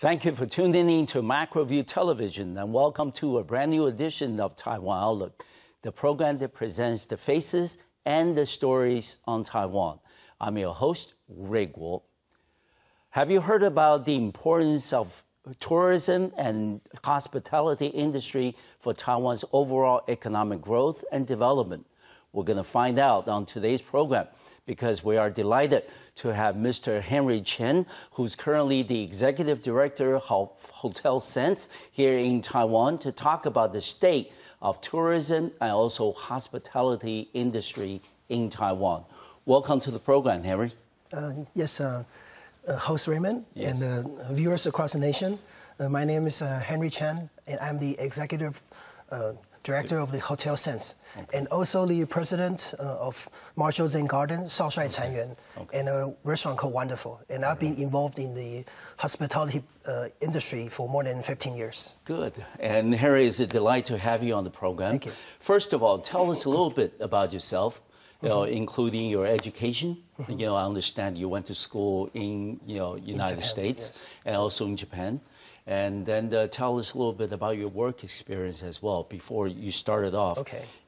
Thank you for tuning in to MacroView Television and welcome to a brand new edition of Taiwan Outlook, the program that presents the faces and the stories on Taiwan. I'm your host, Ray Guo. Have you heard about the importance of tourism and hospitality industry for Taiwan's overall economic growth and development? We're going to find out on today's program because we are delighted to have Mr. Henry Chen, who's currently the Executive Director of Hotel Sense here in Taiwan, to talk about the state of tourism and also hospitality industry in Taiwan. Welcome to the program, Henry. Yes, host Raymond and viewers across the nation. My name is Henry Chen, and I'm the Executive Director of the Hotel Sense, and also the President of Marshall Zen Garden, Shaoshuai Chanyuan, and a restaurant called Wonderful. And I've been involved in the hospitality industry for more than 15 years. Good. And Henry, it's a delight to have you on the program. Thank you. First of all, tell us a little bit about yourself, including your education. I understand you went to school in, United States and also in Japan. And then tell us a little bit about your work experience as well before you started off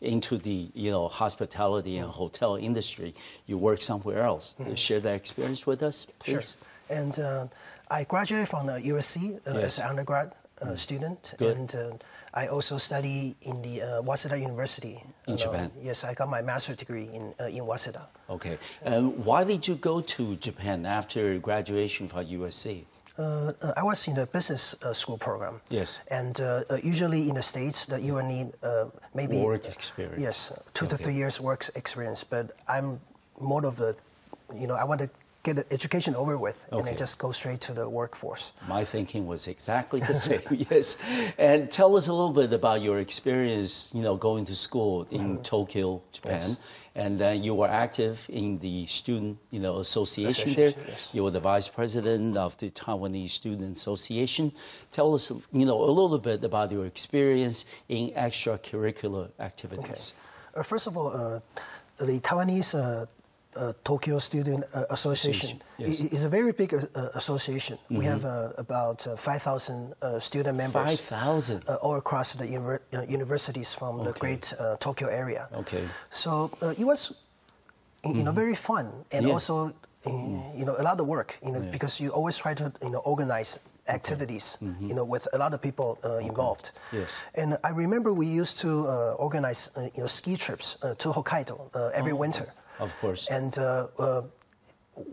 into the hospitality and hotel industry. You worked somewhere else. Share that experience with us, please. Sure. And I graduated from the U.S.C. As an undergrad student. Good. And I also study in the Waseda University. In Japan? Yes, I got my master's degree in Waseda. Okay. And why did you go to Japan after graduation from USC? I was in the business school program. Yes. And usually in the States, that you will need maybe work experience. Yes, 2 to 3 years work experience. But I'm more of the, I want to get the education over with and then just go straight to the workforce. My thinking was exactly the same. Yes. And tell us a little bit about your experience, going to school in Tokyo, Japan. Yes. And then you were active in the student, association there. Yes. You were the vice president of the Taiwanese Student Association. Tell us, a little bit about your experience in extracurricular activities. Okay. First of all, the Taiwanese Tokyo Student Association is a very big association. We have about 5,000 student members. 5,000? All across the universities from the great Tokyo area. Okay. So it was, very fun and also, a lot of work, because you always try to, organize activities, with a lot of people involved. Yes. And I remember we used to organize, ski trips to Hokkaido every winter. Of course. And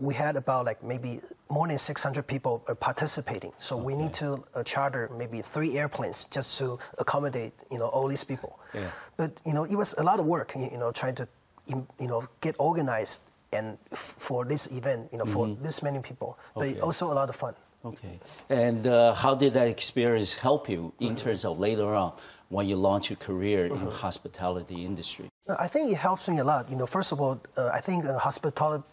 we had about maybe more than 600 people participating. So we need to charter maybe 3 airplanes just to accommodate, all these people. Yeah. But, it was a lot of work, trying to, get organized and for this event, for this many people. But also a lot of fun. Okay. And how did that experience help you in terms of later on when you launch your career in the hospitality industry? I think it helps me a lot. First of all, I think hospitality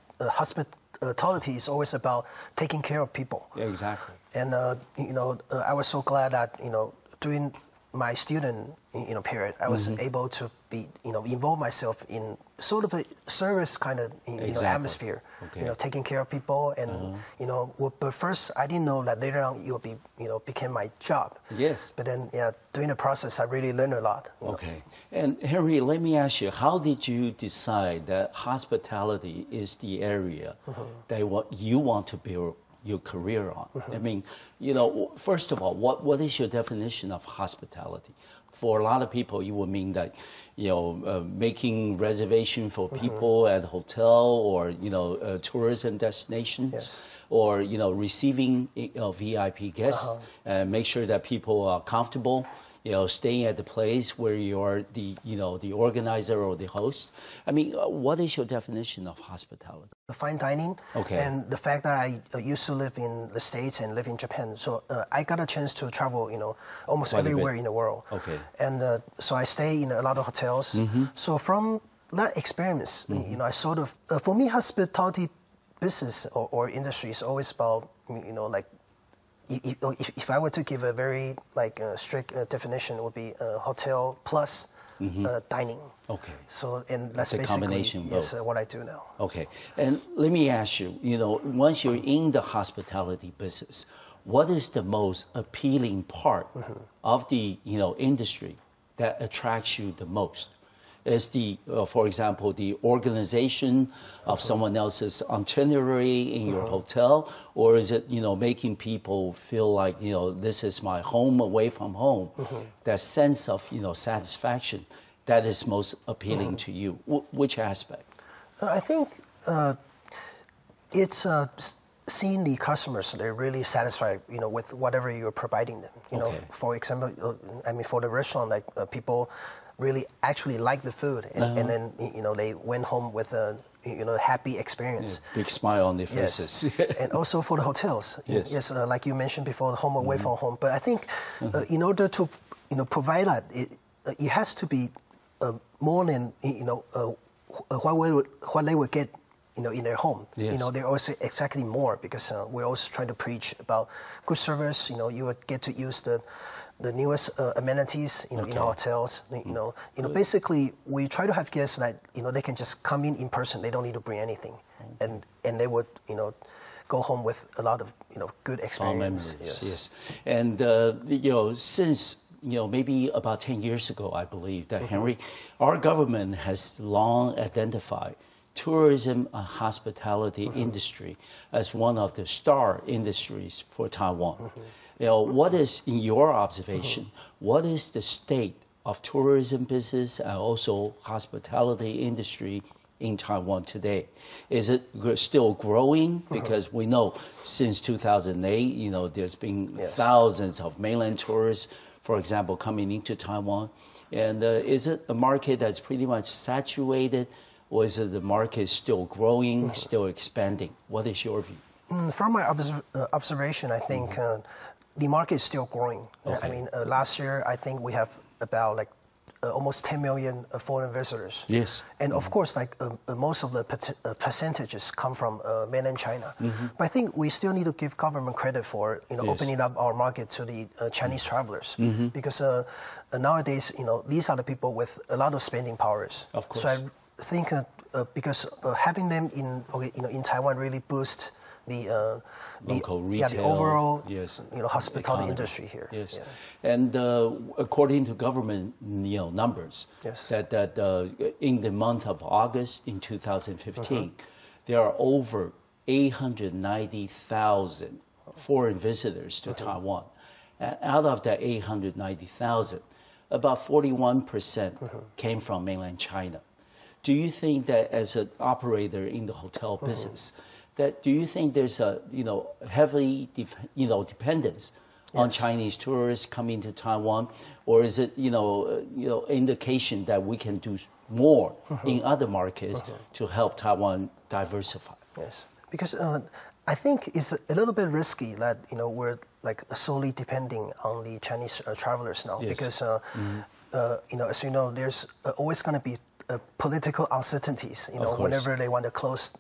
is always about taking care of people. Yeah, exactly. And, I was so glad that, during my student, period, I was able to be, involve myself in sort of a service kind of, atmosphere. Taking care of people and, but first I didn't know that later on it would be, became my job. Yes. But then, during the process, I really learned a lot. Okay. And Henry, let me ask you, how did you decide that hospitality is the area that you want to build your career on? I mean, first of all, what is your definition of hospitality? For a lot of people, it would mean that, making reservation for people at a hotel or, tourism destinations, or, receiving VIP guests, and make sure that people are comfortable, staying at the place where you are the, the organizer or the host. I mean, what is your definition of hospitality? The fine dining, and the fact that I used to live in the States and live in Japan, so I got a chance to travel, almost everywhere in the world. Okay. And so I stay in a lot of hotels. So from that experience, I sort of, for me, hospitality business or industry is always about, if I were to give a very strict definition, it would be hotel plus dining. Okay. So, and that's basically what I do now. Okay. And let me ask you, once you're in the hospitality business, what is the most appealing part of the industry that attracts you the most? Is the, for example, the organization of someone else's itinerary in your hotel, or is it making people feel like this is my home away from home? That sense of satisfaction that is most appealing to you. Which aspect? I think it's seeing the customers, they're really satisfied, with whatever you're providing them. For example, I mean, for the restaurant, like people really actually like the food, and then they went home with a happy experience. Yeah, big smile on their faces. Yes. And also for the hotels, yes, like you mentioned before, the home away from home. But I think in order to provide that, it has to be more than what they would get in their home. Yes. They're also exactly more, because we're also trying to preach about good service. You would get to use the newest amenities in hotels. Basically we try to have guests that they can just come in person. They don't need to bring anything, and they would go home with a lot of good experience. Yes. And since maybe about 10 years ago, I believe that Henry, our government has long identified tourism and hospitality industry as one of the star industries for Taiwan. What is, in your observation, what is the state of tourism business and also hospitality industry in Taiwan today? Is it still growing? Because we know since 2008, there's been thousands of mainland tourists, for example, coming into Taiwan. And is it a market that's pretty much saturated, or is it the market still growing, still expanding? What is your view? From my observation, I think the market is still growing. I mean, last year, I think we have about almost 10 million foreign visitors. Yes. And of course, most of the percentages come from mainland China. But I think we still need to give government credit for opening up our market to the Chinese travelers, because nowadays these are the people with a lot of spending powers. Of course. So I think because having them in Taiwan really boosts the local retail, the overall hospitality economy. Industry here. Yes, and according to government numbers, that in the month of August in 2015, there are over 890,000 foreign visitors to Taiwan. And out of that 890,000, about 41% came from mainland China. Do you think that as an operator in the hotel business, do you think there's a heavy dependence on Chinese tourists coming to Taiwan, or is it indication that we can do more in other markets to help Taiwan diversify? Yes, because I think it's a little bit risky that we're solely depending on the Chinese travelers now, because as you know, there's always going to be political uncertainties. Whenever they want to close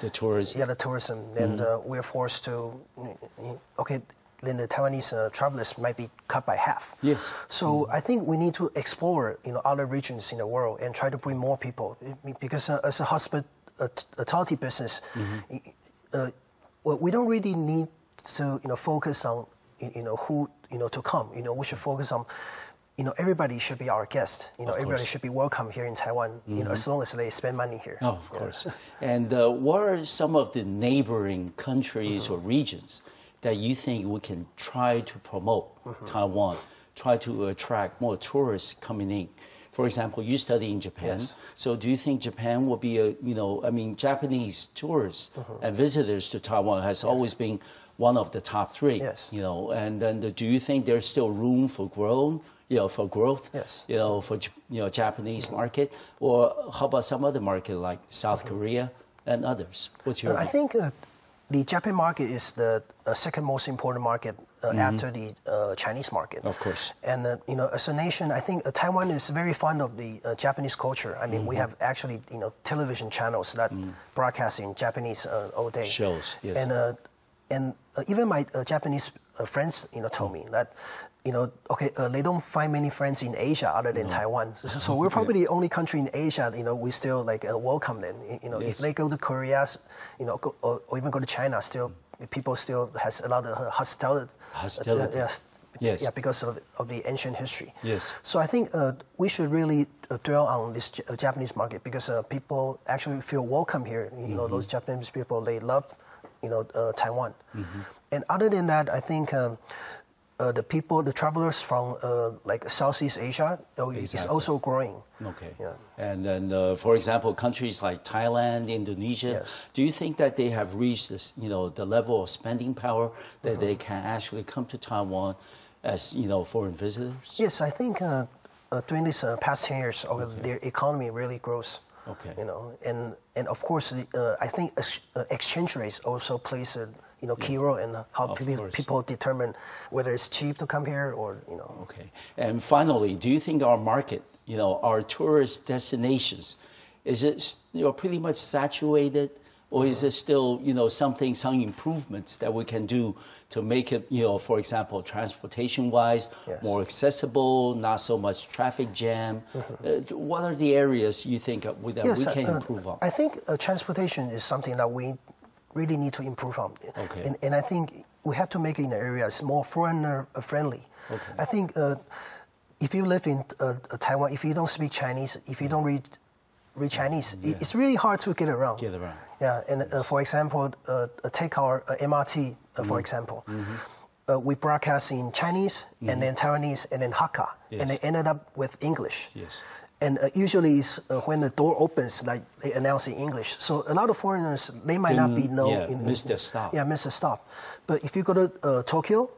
the tourism. Yeah, the tourism. Then we're forced to, then the Taiwanese travelers might be cut by half. Yes. So I think we need to explore, other regions in the world and try to bring more people. Because as a hospitality business, we don't really need to, focus on, who, to come. We should focus on, everybody should be our guest. Everybody should be welcome here in Taiwan, as long as they spend money here. Oh, of course. And what are some of the neighboring countries or regions that you think we can try to promote Taiwan, try to attract more tourists coming in? For example, you study in Japan. Yes. So do you think Japan will be Japanese tourists and visitors to Taiwan has always been one of the top three. Yes. And then do you think there's still room for growth? Yes. For Japanese market, or how about some other market like South Korea and others? What's your view? I think the Japan market is the second most important market after the Chinese market. Of course. And as a nation, I think Taiwan is very fond of the Japanese culture. I mean, we have actually television channels that broadcast in Japanese all day. Shows. Yes. And even my Japanese friends told me that they don't find many friends in Asia other than Taiwan. So we're probably the only country in Asia, we still welcome them. If they go to Korea, or even go to China, still, people still has a lot of hostility. Yes. Yeah, because of the ancient history. Yes. So I think we should really dwell on this Japanese market because people actually feel welcome here. You know, those Japanese people, they love, Taiwan. And other than that, I think the travelers from like Southeast Asia is also growing. Okay. Yeah. And then, for example, countries like Thailand, Indonesia, do you think that they have reached this, the level of spending power that they can actually come to Taiwan as, foreign visitors? Yes, I think during these past 10 years, their economy really grows. Okay. And of course, I think exchange rates also plays a key role in how people determine whether it's cheap to come here or Okay. And finally, do you think our market, our tourist destinations, is it pretty much saturated, or is it still some improvements that we can do to make it for example transportation-wise more accessible, not so much traffic jam? What are the areas you think that we can improve on? I think transportation is something that we really need to improve on. Okay. And I think we have to make it in areas more foreigner friendly. Okay. I think if you live in Taiwan, if you don't speak Chinese, if you don't read Chinese, it's really hard to get around. Yeah, and for example, take our MRT, for example. We broadcast in Chinese, and then Taiwanese, and then Hakka, and they ended up with English. Yes. And usually it's when the door opens, like they announce in English. So a lot of foreigners, they might not be miss their stop. Yeah, miss a stop. But if you go to Tokyo,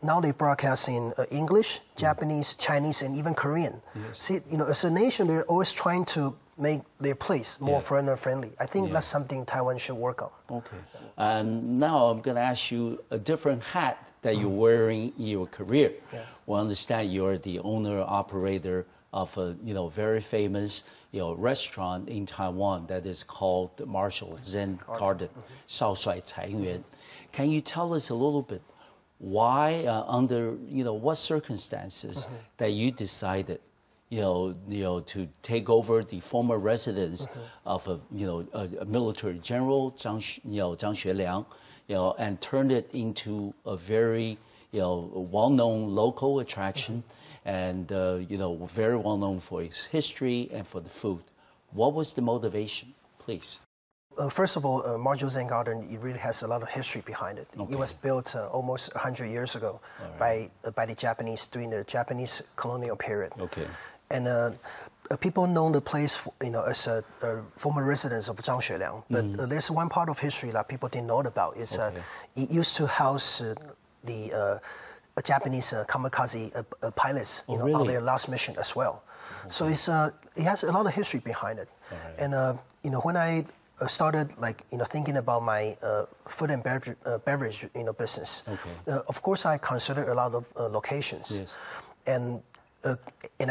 now they broadcast in English, Japanese, Chinese, and even Korean. See, as a nation, they're always trying to make their place more foreigner friendly. I think that's something Taiwan should work on. Okay. And now I'm going to ask you a different hat that you're wearing in your career. Yes. We understand you're the owner operator of a very famous restaurant in Taiwan that is called the Marshall Zen Garden, 少帅财园. Can you tell us a little bit why, under what circumstances that you decided to take over the former residence of a military general, Zhang Xueliang, and turn it into a very well-known local attraction, and very well known for its history and for the food. What was the motivation, please? First of all, Marshall Zen Garden, it really has a lot of history behind it. Okay. It was built almost 100 years ago by the Japanese during the Japanese colonial period. Okay. And people know the place, as a former residence of Zhang Xueliang. But there's one part of history that people didn't know about. Is it used to house the Japanese kamikaze pilots, on their last mission as well. So it has a lot of history behind it. And when I started thinking about my food and beverage business, of course I considered a lot of locations. Yes. And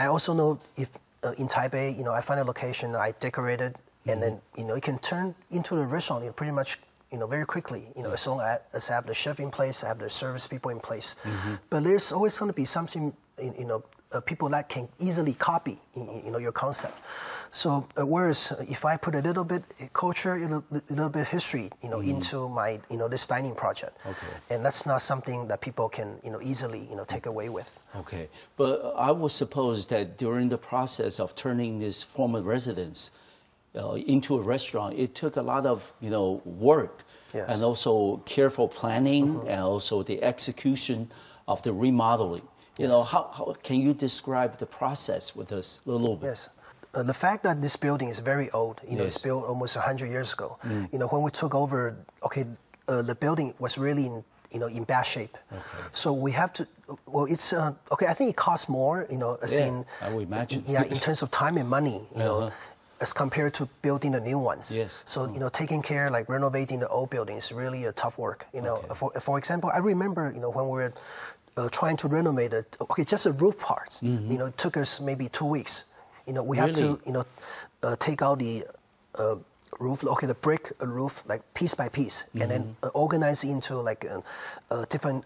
I also know if in Taipei, I find a location, I decorate it, and then it can turn into a restaurant pretty much very quickly, as long as I have the chef in place, I have the service people in place. But there's always going to be something, people that can easily copy, your concept. So whereas if I put a little bit culture, a little bit history, into my, this dining project, and that's not something that people can, easily, take away with. Okay, but I would suppose that during the process of turning this former residence into a restaurant, it took a lot of work, and also careful planning, and also the execution of the remodeling. How can you describe the process with us a little bit? Yes. The fact that this building is very old, it's built almost 100 years ago. When we took over, the building was really in bad shape. So we have to. Well, it's I think it costs more, I would imagine. In terms of time and money, as compared to building the new ones. Yes. So taking care, renovating the old building is really a tough work. For example, I remember when we were trying to renovate it. Just the roof parts. It took us maybe 2 weeks. We have to take out the roof, the brick roof, piece by piece, and then organize it into different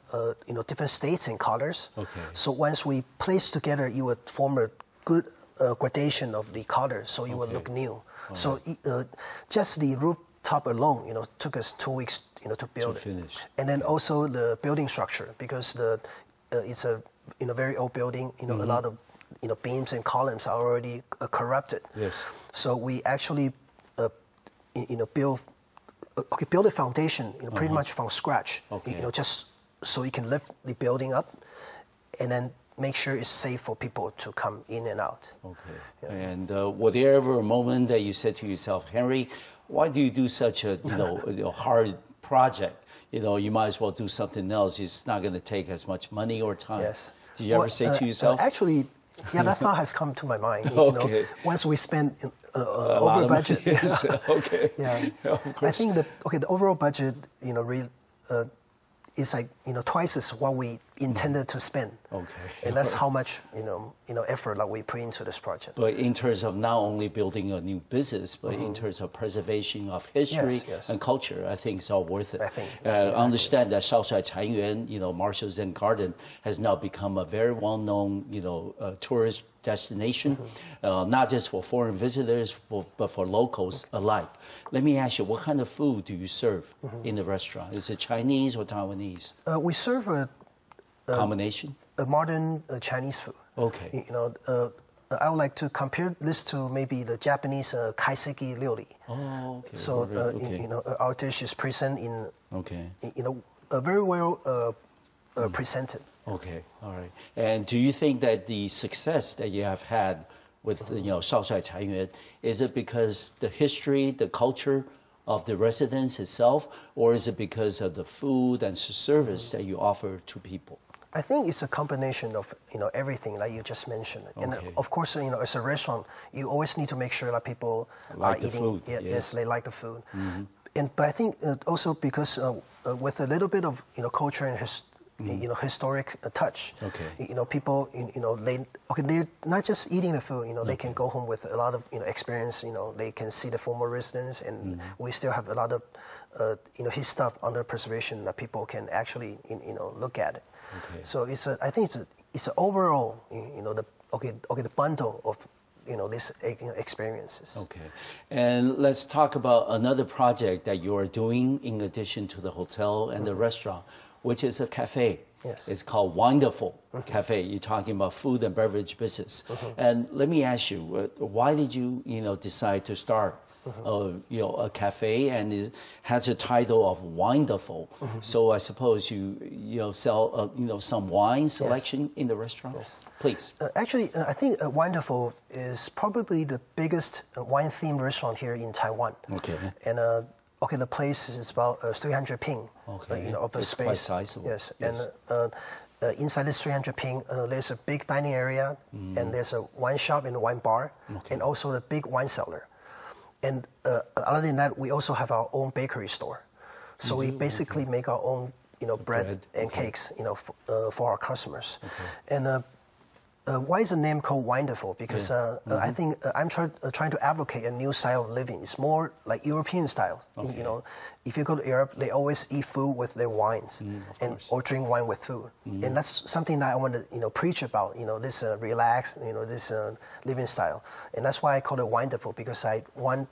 different states and colors. So once we place together, it would form a good gradation of the color, so it would look new. So just the rooftop alone, took us 2 weeks, to build finish. And then also the building structure, because it's a very old building. A lot of beams and columns are already corrupted. Yes. So we actually build a foundation pretty much from scratch. Okay. Just so you can lift the building up, and then make sure it's safe for people to come in and out. Okay. Yeah. And were there ever a moment that you said to yourself, Henry, why do you do such a hard project? You might as well do something else. It's not going to take as much money or time. Yes. Did you ever say to yourself? Actually, that thought has come to my mind. Okay. Once we spend over budget. Yes. Okay. Yeah. Of course. I think the overall budget, really, is like twice as what we intended to spend. Okay. And that's how much effort that we put into this project. But in terms of not only building a new business, but in terms of preservation of history and culture, I think it's all worth it. I think. Understand that Shaoxai Caiyuan, Marshall Zen Garden, has now become a very well-known, tourist destination, not just for foreign visitors, but for locals alike. Let me ask you, what kind of food do you serve in the restaurant? Is it Chinese or Taiwanese? We serve a combination? A modern Chinese food. Okay. I would like to compare this to maybe the Japanese kaiseki ryori. Oh, okay. So, our dish is present in, very well presented. Okay, all right. And do you think that the success that you have had with, Shaoxai Caiyuan, is it because the history, the culture of the residence itself, or is it because of the food and service that you offer to people? I think it's a combination of everything that you just mentioned. Okay. And of course, as a restaurant, you always need to make sure that people like are the eating. Food. Yes, they like the food. But I think also because with a little bit of culture and historic touch. Okay. People they're not just eating the food. They can go home with a lot of experience. They can see the former residence, and we still have a lot of his stuff under preservation that people can actually look at it. Okay. So I think it's an overall the bundle of these experiences. Okay, and let's talk about another project that you are doing in addition to the hotel and the restaurant, which is a cafe. Yes. It's called Wonderful Cafe. You're talking about food and beverage business. And let me ask you, why did you decide to start a cafe, and it has a title of Wonderful? So I suppose you sell some wine selection in the restaurant. Yes. Please. Actually, I think Wonderful is probably the biggest wine-themed restaurant here in Taiwan. Okay. And the place is about 300 ping. Okay. Of a it's space. Quite sizable. Yes. And inside this 300 ping, there's a big dining area, and there's a wine shop and a wine bar, and also the big wine cellar. And other than that, we also have our own bakery store. So we basically make our own, bread and cakes, for our customers. And why is the name called Wonderful? Because I think I'm trying to advocate a new style of living. It's more like European style. If you go to Europe, they always eat food with their wines, or drink wine with food. And that's something that I want to preach about. This relaxed, this living style. And that's why I call it Wonderful, because I want.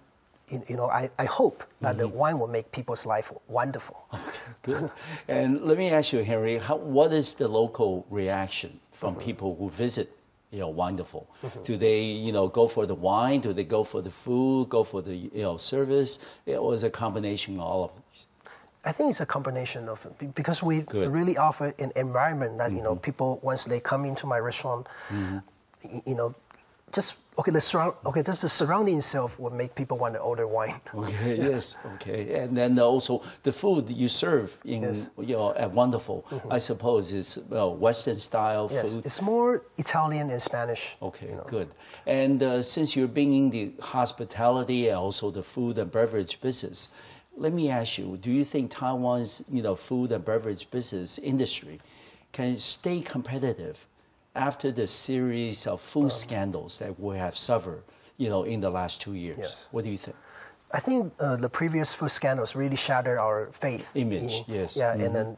I hope that the wine will make people's life wonderful. Okay, good. And let me ask you, Henry, what is the local reaction from people who visit, Wonderful? Do they, go for the wine? Do they go for the food? Go for the, service? Or is it a combination of all of these? I think it's a combination of it, because we really offer an environment that people, once they come into my restaurant, just the surrounding itself will make people want to order wine. Okay, yes, okay, and then also the food you serve in at Wonderful, I suppose is Western style food. Yes, it's more Italian and Spanish. Okay, good. And since you're being in the hospitality and also the food and beverage business, let me ask you: do you think Taiwan's food and beverage business industry can stay competitive after the series of food scandals that we have suffered, in the last 2 years? Yes. What do you think? I think the previous food scandals really shattered our faith. Image, yes. Yeah, and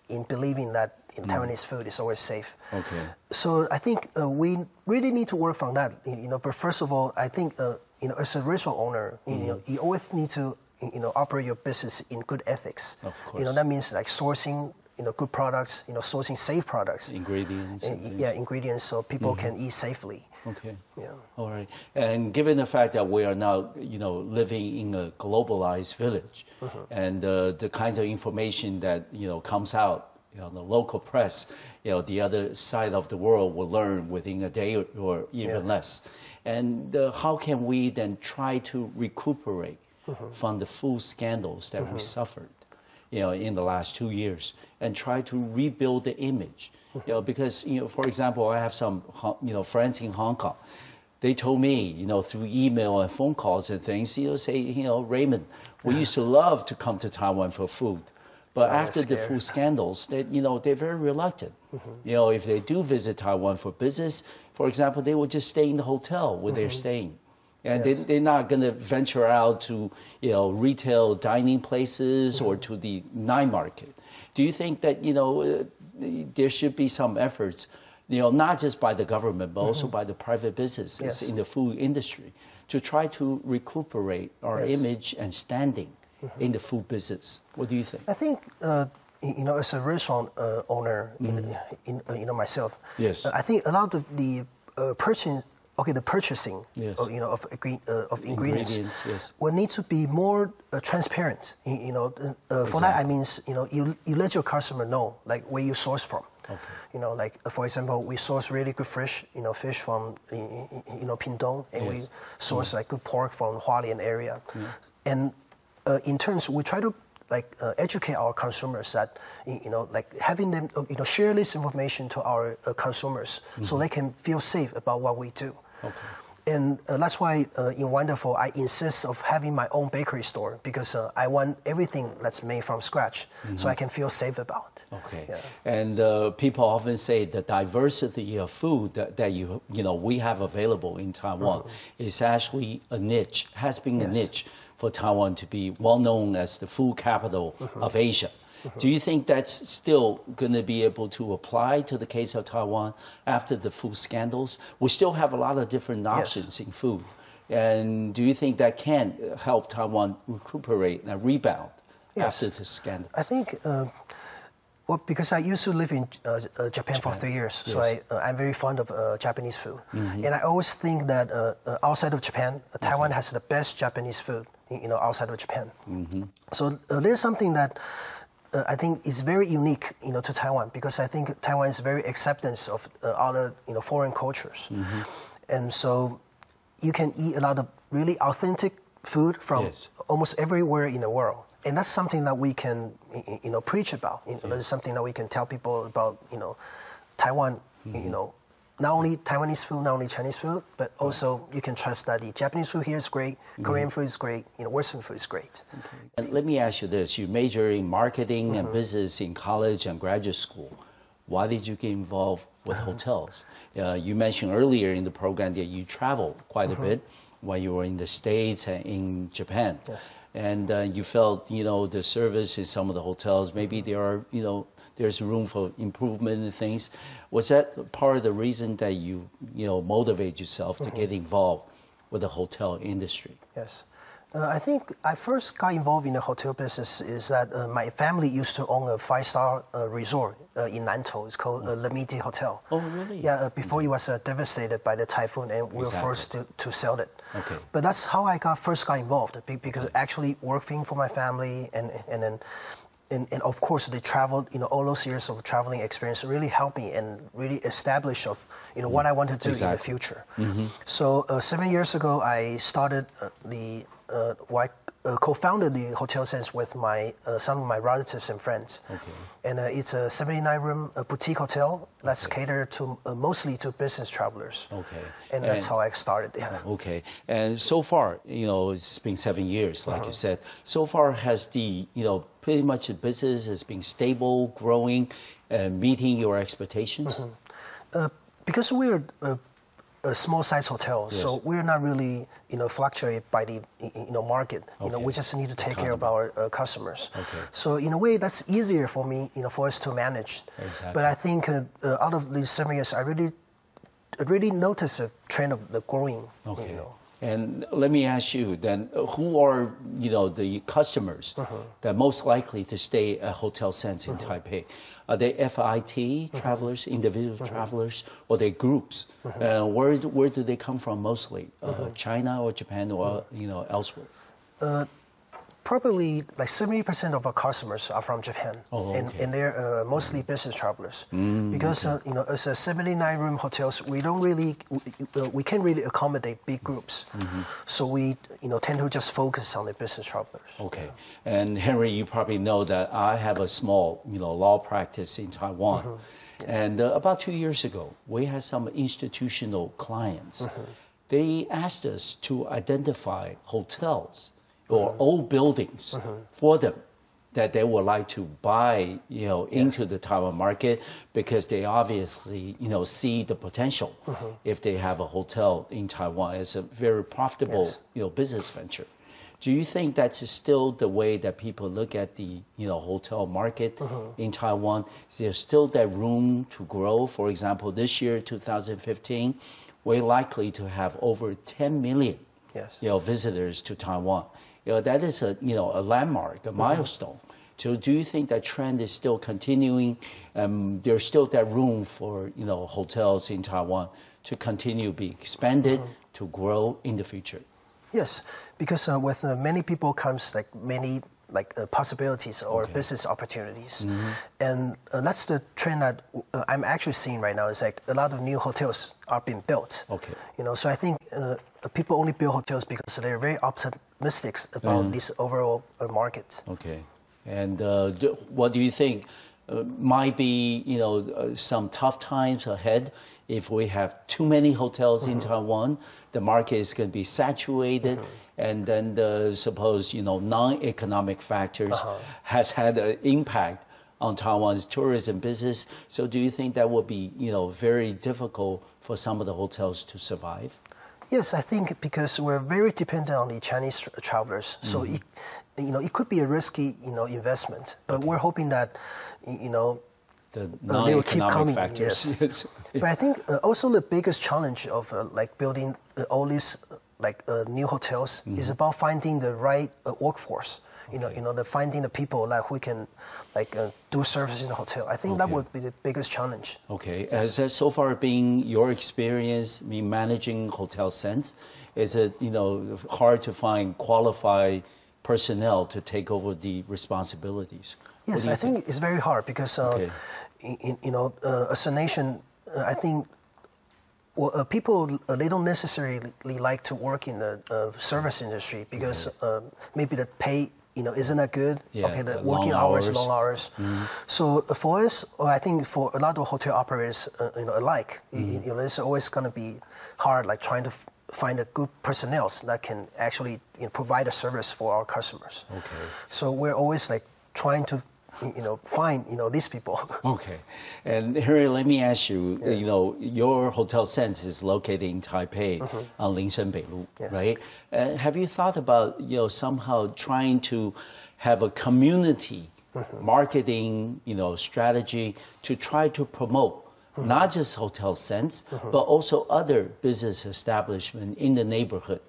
in believing that Taiwanese food is always safe. Okay. So I think we really need to work from that. But first of all, I think as a restaurant owner, you always need to operate your business in good ethics. Of course. That means like sourcing, good products, sourcing safe products. Ingredients. Ingredients so people can eat safely. Okay. Yeah. All right. And given the fact that we are now, living in a globalized village, and the kind of information that, comes out, the local press, the other side of the world will learn within a day or even less. And how can we then try to recuperate from the food scandals that we suffered, in the last 2 years, and try to rebuild the image? Because, for example, I have some, friends in Hong Kong. They told me, through email and phone calls and things, say, Raymond, we used to love to come to Taiwan for food. But after the food scandals, they're very reluctant. If they do visit Taiwan for business, for example, they will just stay in the hotel where they're staying. And they're not going to venture out to, retail dining places or to the night market. Do you think that, there should be some efforts, not just by the government, but also by the private businesses in the food industry to try to recuperate our image and standing in the food business? What do you think? I think, as a restaurant owner, myself, I think a lot of the purchasing, of ingredients will need to be more transparent. For that I mean, you let your customer know like where you source from. Okay. Like for example, we source really good fish, fish from Pingdong, and we source like good pork from Hualien area, and in turns we try to educate our consumers that like having them share this information to our consumers so they can feel safe about what we do. Okay. And that's why in Wonderful I insist of having my own bakery store, because I want everything that's made from scratch so I can feel safe about. Okay. Yeah. And people often say the diversity of food that we have available in Taiwan is actually a niche, has been a niche for Taiwan to be well known as the food capital of Asia. Do you think that's still going to be able to apply to the case of Taiwan after the food scandals? We still have a lot of different options in food. And do you think that can help Taiwan recuperate and rebound after the scandals? I think, because I used to live in Japan for 3 years, so I'm very fond of Japanese food. And I always think that outside of Japan, Taiwan has the best Japanese food, outside of Japan. So there's something that I think is very unique, to Taiwan, because I think Taiwan is very acceptance of other, foreign cultures. And so you can eat a lot of really authentic food from almost everywhere in the world. And that's something that we can, preach about. That's something that we can tell people about, Taiwan, not only Taiwanese food, not only Chinese food, but also you can trust that the Japanese food here is great, Korean food is great, Western food is great. Okay. And let me ask you this, you major in marketing and business in college and graduate school. Why did you get involved with hotels? You mentioned earlier in the program that you traveled quite a bit while you were in the States and in Japan. And you felt, the service in some of the hotels, maybe there are, there's room for improvement and things. Was that part of the reason that you, motivate yourself to get involved with the hotel industry? Yes. I think I first got involved in the hotel business is that my family used to own a 5-star resort in Nantou. It's called Le Midi Hotel. Oh, really? Yeah, before it was devastated by the typhoon, and we were forced to sell it. Okay. But that's how I first got involved, because actually working for my family and of course they traveled, all those years of traveling experience really helped me and really established of, what I want to do in the future. So 7 years ago, I started co-founded the Hotel Sense with some of my relatives and friends. Okay. And it's a 79-room boutique hotel that's catered to mostly to business travelers. Okay. And that's how I started. Yeah. Okay. And so far, it's been 7 years, like you said. So far, has the, pretty much the business has been stable, growing, and meeting your expectations? Because we're a small size hotel, so we're not really, fluctuated by the, market. We just need to take care of our customers. Okay. So in a way, that's easier for me, for us to manage. Exactly. But I think out of these 7 years, I really noticed a trend of the growing. Okay. And let me ask you then, who are the customers that are most likely to stay at Hotel Sense in Taipei? Are they FIT travelers, individual travelers, or they groups? Where do they come from mostly? China or Japan or elsewhere? Probably like 70% of our customers are from Japan, and they're mostly business travelers. Because as a 79-room hotels, we can't really accommodate big groups, so we tend to just focus on the business travelers. Okay, and Henry, you probably know that I have a small law practice in Taiwan, and about 2 years ago, we had some institutional clients. They asked us to identify hotels or old buildings for them that they would like to buy, into the Taiwan market, because they obviously, see the potential if they have a hotel in Taiwan. It's a very profitable, business venture. Do you think that's still the way that people look at the, hotel market in Taiwan? Is there still that room to grow? For example, this year, 2015, we're likely to have over 10 million, visitors to Taiwan. That is a landmark, a milestone. So do you think that trend is still continuing? There's still that room for hotels in Taiwan to continue to be expanded, to grow in the future? Yes, because with many people comes many possibilities or business opportunities, and that's the trend that I'm actually seeing right now. Is a lot of new hotels are being built. Okay. So I think people only build hotels because they're very optimistic about this overall market. Okay, and what do you think might be some tough times ahead? If we have too many hotels in Taiwan, the market is going to be saturated, and then suppose non-economic factors has had an impact on Taiwan's tourism business. So do you think that would be very difficult for some of the hotels to survive? Yes, I think because we're very dependent on the Chinese travelers, so it could be a risky investment. But we're hoping that they will keep coming. Factors. Yes. But I think also the biggest challenge of building all these new hotels is about finding the right workforce. Finding the people who can do service in the hotel. I think that would be the biggest challenge. Okay, has that so far been your experience in managing Hotel Sense? Is it hard to find qualified personnel to take over the responsibilities? Yes, I think it's very hard because as a nation, I think people they don't necessarily like to work in the service industry because maybe the pay isn't that good. The working hours, long hours. So for us, I think for a lot of hotel operators, alike, it's always going to be hard, trying to find a good personnel that can actually provide a service for our customers. Okay. So we're always trying to find these people. Okay, and Henry, let me ask you. Your Hotel Sense is located in Taipei on Lingshan Beilu, right? Have you thought about somehow trying to have a community marketing strategy to try to promote not just Hotel Sense but also other business establishments in the neighborhood?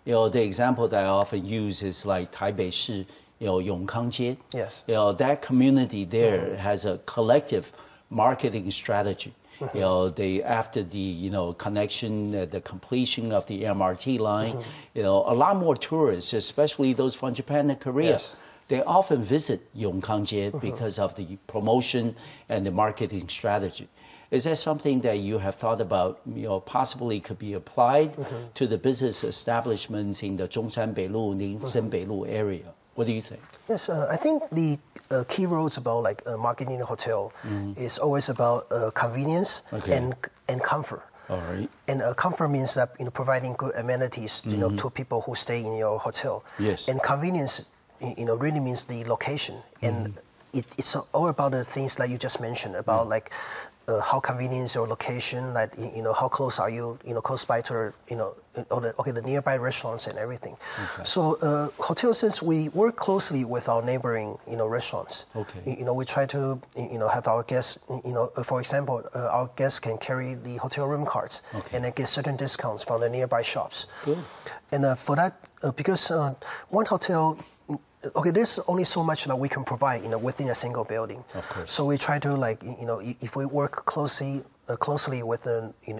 The example that I often use is like Taipei Shi. Yongkangjie. Yes. That community there has a collective marketing strategy. They after the connection, the completion of the MRT line, a lot more tourists, especially those from Japan and Korea. Yes. They often visit Yongkangjie because of the promotion and the marketing strategy. Is that something that you have thought about, possibly could be applied to the business establishments in the Zhongshan Beilu, Lingshan Beilu area? What do you think? Yes, I think the key roles about marketing a hotel is always about convenience and comfort. All right. And comfort means that providing good amenities to people who stay in your hotel. Yes. And convenience really means the location, and it's all about the things that you just mentioned about how convenient is your location, like how close are you, close by to the nearby restaurants and everything. Okay. So Hotel Sense, we work closely with our neighboring restaurants. Okay. We try to have our guests, for example, our guests can carry the hotel room cards, okay, and then get certain discounts from the nearby shops. Good. And for that, because one hotel. Okay, there's only so much that we can provide, within a single building. Of course. So we try to if we work closely with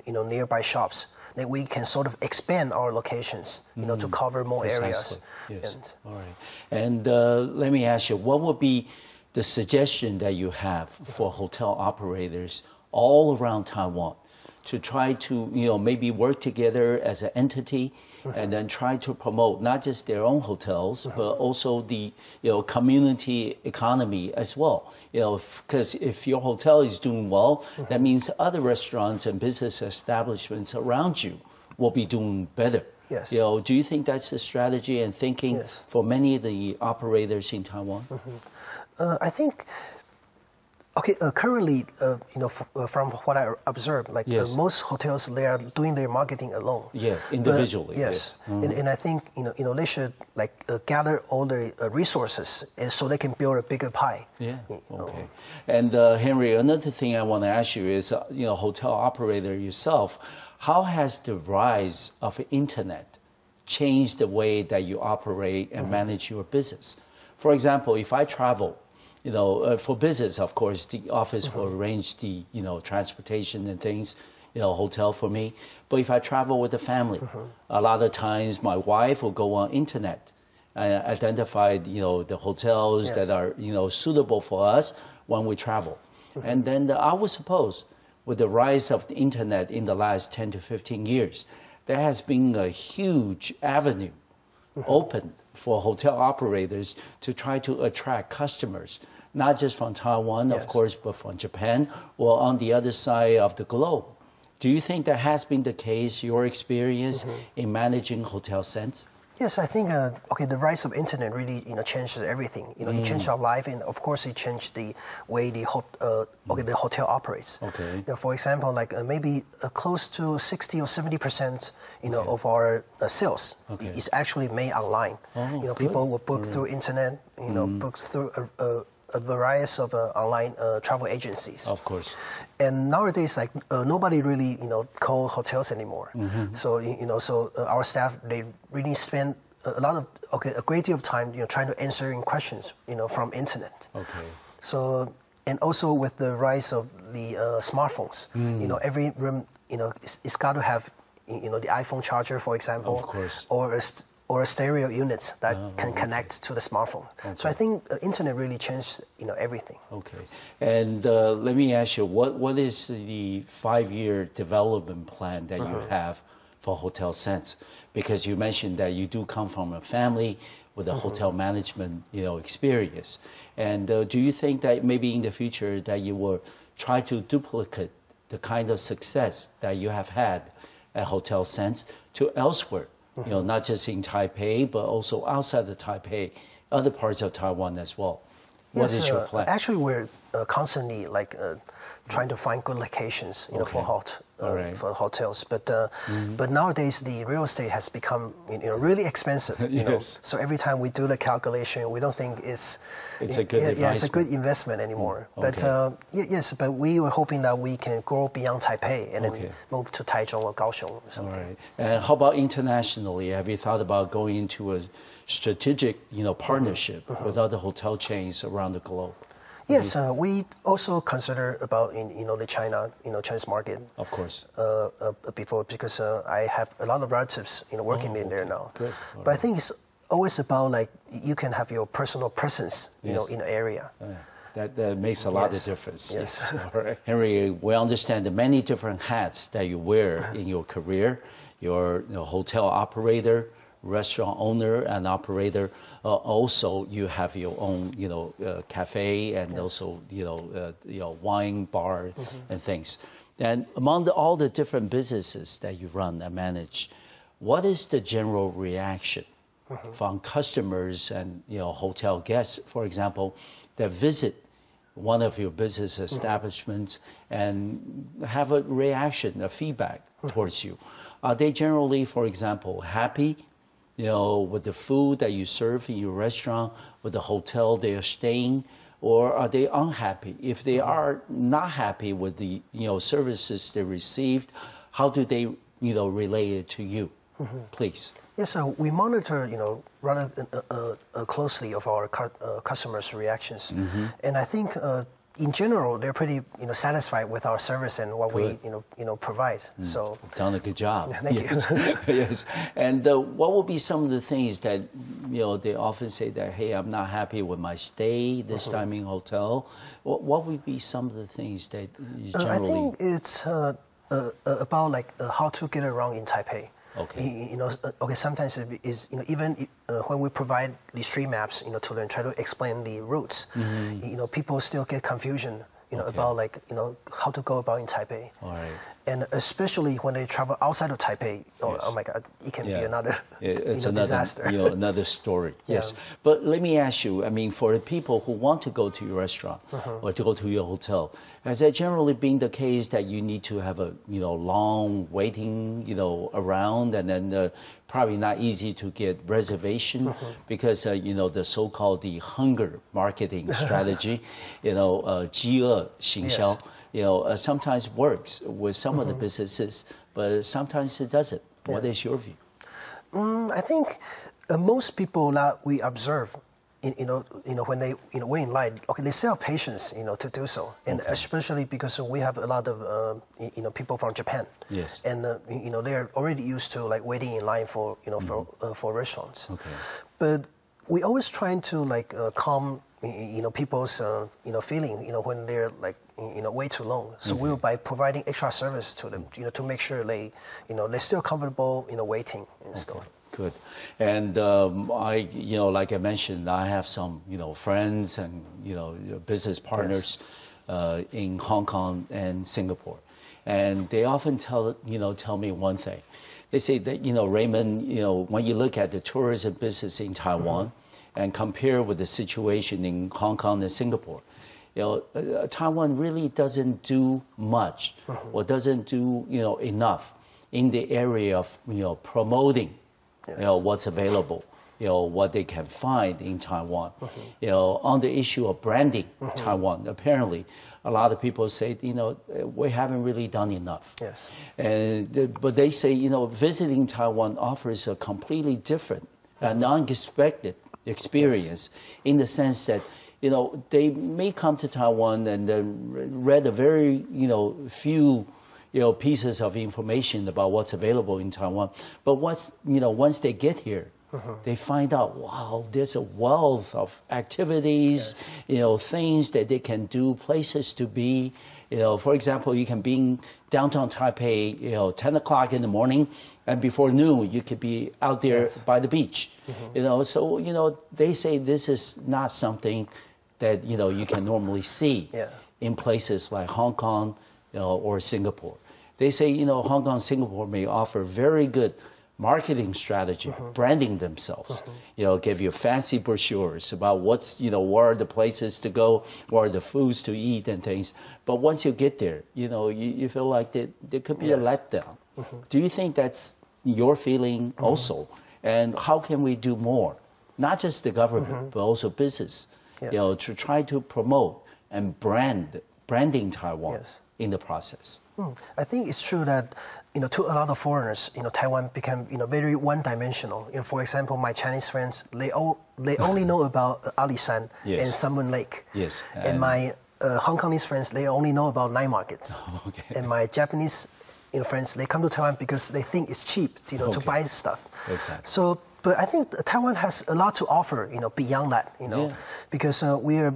nearby shops, then we can sort of expand our locations, to cover more areas. Yes. All right. And let me ask you, what would be the suggestion that you have for hotel operators all around Taiwan to try to, maybe work together as an entity? And then try to promote not just their own hotels, but also the community economy as well. Because if your hotel is doing well, that means other restaurants and business establishments around you will be doing better. Yes. Do you think that's a strategy and thinking for many of the operators in Taiwan? I think. Okay, currently, from what I observed, most hotels, they are doing their marketing alone. Yeah, individually. But, yes, and I think they should gather all the resources, and so they can build a bigger pie. Yeah. Okay. And Henry, another thing I want to ask you is, hotel operator yourself, how has the rise of internet changed the way that you operate and manage your business? For example, if I travel. For business, of course, the office will arrange the, transportation and things, hotel for me. But if I travel with the family, a lot of times my wife will go on internet and identify, the hotels that are, suitable for us when we travel. And then I would suppose with the rise of the internet in the last 10 to 15 years, there has been a huge avenue opened for hotel operators to try to attract customers, not just from Taiwan, of course, but from Japan or on the other side of the globe. Do you think that has been the case, your experience in managing Hotel Sense? Yes, I think the rise of internet really changed everything. It changed our life, and of course it changed the way the hotel operates. Okay. For example, maybe close to 60 or 70% of our sales is actually made online. Oh, people will book through internet. Book through a variety of online travel agencies. Of course. And nowadays, nobody really call hotels anymore. So so our staff, they really spend a great deal of time trying to answering questions from internet. Okay. So and also with the rise of the smartphones, every room it's got to have the iPhone charger, for example, of course, or a stereo unit that can connect to the smartphone. Okay. So I think the internet really changed everything. Okay, and let me ask you, what is the 5-year development plan that you have for Hotel Sense? Because you mentioned that you do come from a family with a hotel management experience, and do you think that maybe in the future that you will try to duplicate the kind of success that you have had at Hotel Sense to elsewhere? Not just in Taipei, but also outside of Taipei, other parts of Taiwan as well. What is your plan? Actually, we're constantly trying to find good locations, for hotels. But nowadays the real estate has become really expensive. So every time we do the calculation, we don't think it's a good investment anymore. But but we were hoping that we can grow beyond Taipei and then move to Taichung or Kaohsiung or something. All right. And how about internationally? Have you thought about going into a strategic partnership with other hotel chains around the globe? Yes, we also consider about the Chinese market. Of course. Before, because I have a lot of relatives working in there now. Good. But I think it's always about you can have your personal presence in the area. That makes a lot of difference. Yes. All right. Henry, we understand the many different hats that you wear in your career. You're a hotel operator, restaurant owner and operator. Also, you have your own, cafe and also, wine bar and things. And among all the different businesses that you run and manage, what is the general reaction from customers and hotel guests, for example, that visit one of your business establishments and have a reaction, a feedback towards you. Are they generally, for example, happy, with the food that you serve in your restaurant, with the hotel they are staying, or are they unhappy? If they are not happy with the, services they received, how do they, relay it to you? Please. Yes, so we monitor, rather closely of our customers' reactions, and I think in general they're pretty, satisfied with our service and what we, provide. So done a good job. Thank you. Yes. And what would be some of the things that, they often say that, hey, I'm not happy with my stay this time in hotel. What would be some of the things that you generally? I think it's about like how to get around in Taipei. Okay. Sometimes it is, even when we provide the street maps, to them, try to explain the routes, people still get confusion, about like, how to go about in Taipei. All right. And especially when they travel outside of Taipei, oh my God, it can be another it's another disaster. Another story. Yes. But let me ask you, I mean, for the people who want to go to your restaurant or to go to your hotel, has that generally been the case that you need to have a, long waiting, around, and then probably not easy to get reservation because, the so-called the hunger marketing strategy, 饥饿行销, sometimes works with some of the businesses, but sometimes it doesn't. What is your view? I think most people that we observe, when they wait in line, they still have patience, to do so, and especially because we have a lot of people from Japan. Yes. And they're already used to like waiting in line for for restaurants. Okay. But we always trying to like calm people's feeling when they're like way too long. So we will by providing extra service to them, to make sure they they're still comfortable waiting and stuff. Good. And I, like I mentioned, I have some, friends and, business partners in Hong Kong and Singapore. And they often tell me one thing. They say that, Raymond, when you look at the tourism business in Taiwan and compare with the situation in Hong Kong and Singapore, Taiwan really doesn't do much or doesn't do, enough in the area of, promoting what's available, what they can find in Taiwan. On the issue of branding Taiwan, apparently, a lot of people say, we haven't really done enough. Yes. But they say, visiting Taiwan offers a completely different, an unexpected experience in the sense that, they may come to Taiwan and read a very, few pieces of information about what's available in Taiwan. But once they get here, they find out, wow, there's a wealth of activities, things that they can do, places to be. For example, you can be in downtown Taipei, 10 o'clock in the morning, and before noon, you could be out there by the beach. So, they say this is not something that, you can normally see in places like Hong Kong, or Singapore. They say, Hong Kong and Singapore may offer very good marketing strategy, branding themselves, give you fancy brochures about what's, where are the places to go, where are the foods to eat and things. But once you get there, you feel like there could be a letdown. Do you think that's your feeling also? And how can we do more? Not just the government, but also business, to try to promote and branding Taiwan in the process. I think it's true that to a lot of foreigners, Taiwan became very one-dimensional. For example, my Chinese friends, they only know about Alishan and Sunmun Lake. Yes. And my Hong Kongese friends, they only know about night markets. Okay. And my Japanese friends, they come to Taiwan because they think it's cheap, to buy stuff. Exactly. So, but I think Taiwan has a lot to offer, beyond that, because we are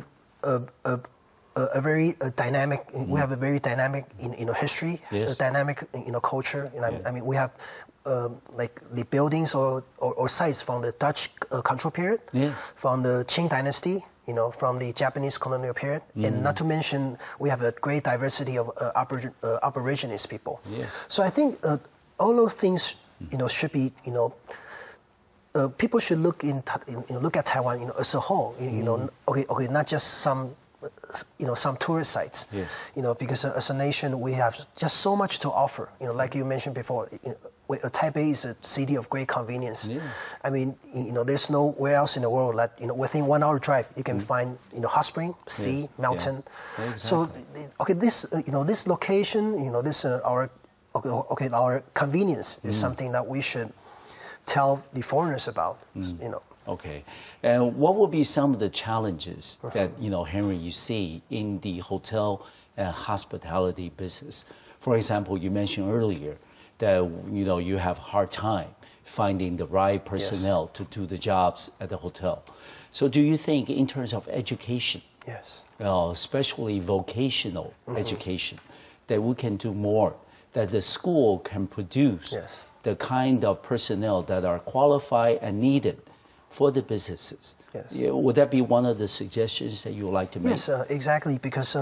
a very dynamic. We have a very dynamic, history, a dynamic, culture. And I mean, we have like the buildings or sites from the Dutch control period, from the Qing dynasty, from the Japanese colonial period, and not to mention we have a great diversity of Aborigines people. Yes. So I think all those things, should be, people should look at Taiwan, as a whole. Okay, not just some some tourist sites. Yes. Because as a nation, we have just so much to offer. Like you mentioned before, Taipei is a city of great convenience. Yeah. I mean, there's nowhere else in the world that within 1 hour drive you can find hot spring, sea, mountain. Yeah. Exactly. So okay, this this location, this our convenience is something that we should tell the foreigners about. Okay, and what would be some of the challenges that Henry, you see in the hotel and hospitality business? For example, you mentioned earlier that you have a hard time finding the right personnel to do the jobs at the hotel. So do you think in terms of education, especially vocational education, that we can do more, that the school can produce the kind of personnel that are qualified and needed for the businesses? Yes. Would that be one of the suggestions that you would like to make? Yes, exactly. Because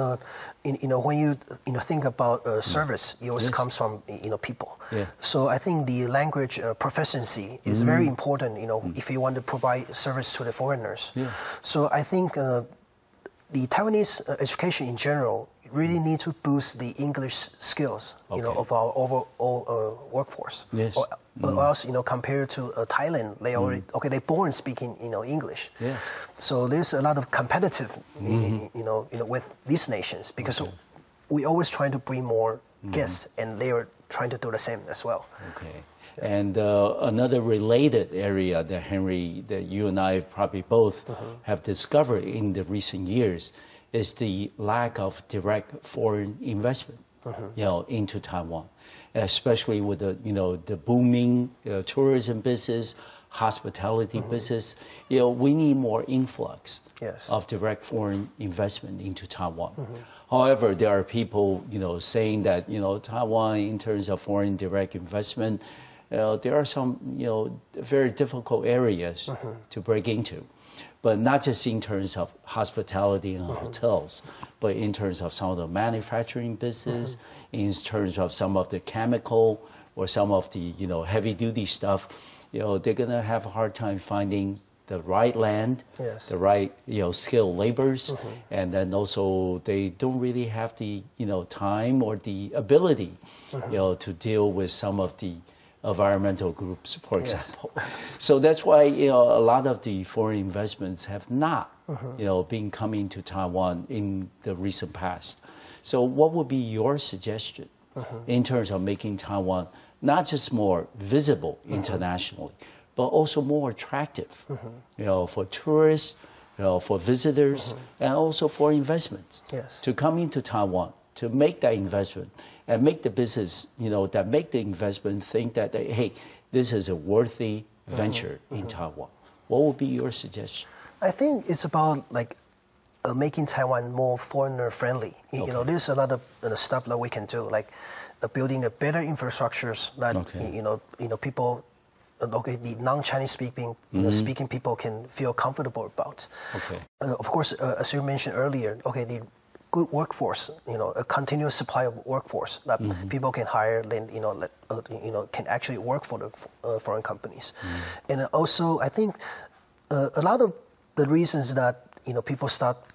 when you think about service, it always comes from people. Yeah. So I think the language proficiency is very important. If you want to provide service to the foreigners. Yeah. So I think the Taiwanese education in general really need to boost the English skills, of our overall workforce. Yes. Or else, compared to Thailand, they already they're born speaking, English. Yes. So there's a lot of competitive, with these nations because we always trying to bring more guests, and they are trying to do the same as well. Okay. And another related area that Henry, that you and I probably both have discovered in the recent years, is the lack of direct foreign investment, into Taiwan, especially with the booming tourism business, hospitality business. We need more influx of direct foreign investment into Taiwan. However, there are people, saying that Taiwan, in terms of foreign direct investment, there are some very difficult areas to break into. But not just in terms of hospitality and hotels, but in terms of some of the manufacturing business, in terms of some of the chemical or some of the heavy-duty stuff. They're gonna have a hard time finding the right land, the right skilled laborers, and then also they don't really have the time or the ability to deal with some of the environmental groups, for example. So that's why a lot of the foreign investments have not been coming to Taiwan in the recent past. So what would be your suggestion in terms of making Taiwan not just more visible internationally, but also more attractive, for tourists, for visitors, and also for investments to come into Taiwan, to make that investment and make the business, that make the investment think that, hey, this is a worthy venture in Taiwan. What would be your suggestion? I think it's about making Taiwan more foreigner friendly. There's a lot of stuff that we can do, like building a better infrastructures that people, the non-Chinese speaking speaking people can feel comfortable about. Of course, as you mentioned earlier, the good workforce, a continuous supply of workforce that people can hire, then can actually work for the foreign companies. And also, I think a lot of the reasons that people stop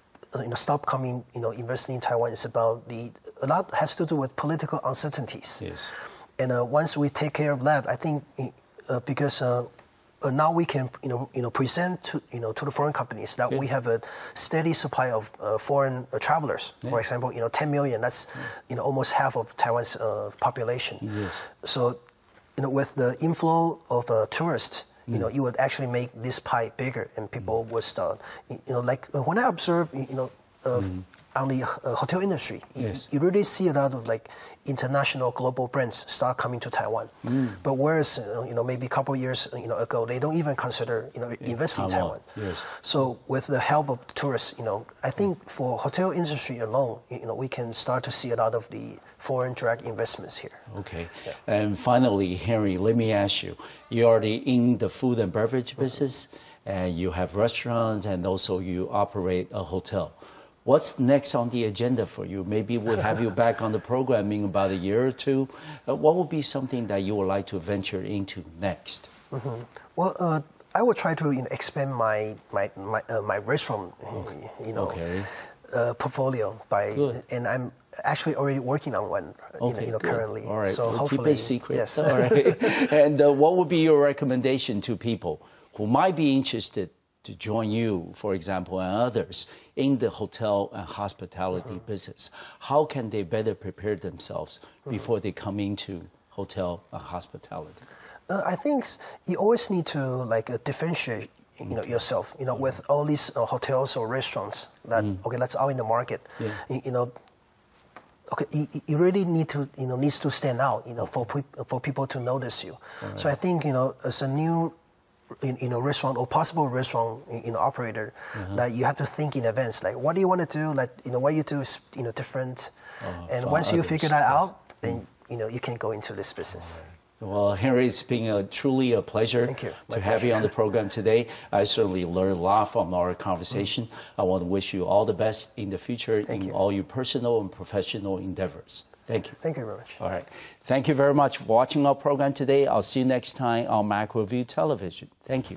coming, investing in Taiwan is about a lot has to do with political uncertainties. Yes. And once we take care of that, I think because now we can present to to the foreign companies that we have a steady supply of foreign travelers. For example, 10 million. That's almost half of Taiwan's population. Yes. So with the inflow of tourists, you would actually make this pie bigger, and people would start. Like when I observe, on the hotel industry, you really see a lot of international global brands start coming to Taiwan. But whereas maybe a couple of years ago, they don't even consider investing in Taiwan. Yes. So with the help of tourists, I think for hotel industry alone, we can start to see a lot of the foreign direct investments here. Okay. Yeah. And finally, Henry, let me ask you: you're already in the food and beverage business, and you have restaurants, and also you operate a hotel. What's next on the agenda for you? Maybe we'll have you back on the program in about a year or two. What would be something that you would like to venture into next? Well, I will try to expand my restaurant. portfolio and I'm actually already working on one, currently. All right. So we'll hopefully, keep it secret. Yes. All right. And what would be your recommendation to people who might be interested to join you, for example, and others in the hotel and hospitality business? How can they better prepare themselves before they come into hotel and hospitality? I think you always need to differentiate yourself, with all these hotels or restaurants that, that's out in the market, you really need to, needs to stand out, for people to notice you. Right. So I think, as a new, restaurant or possible restaurant, operator, that you have to think in advance, like, what do you want to do? Like, what you do is, different. And once you figure that out, then, you can go into this business. Right. Well, Henry, it's been truly a pleasure to have you on the program today. I certainly learned a lot from our conversation. I want to wish you all the best in the future in all your personal and professional endeavors. Thank you. Thank you very much. All right. Thank you very much for watching our program today. I'll see you next time on MacroView Television. Thank you.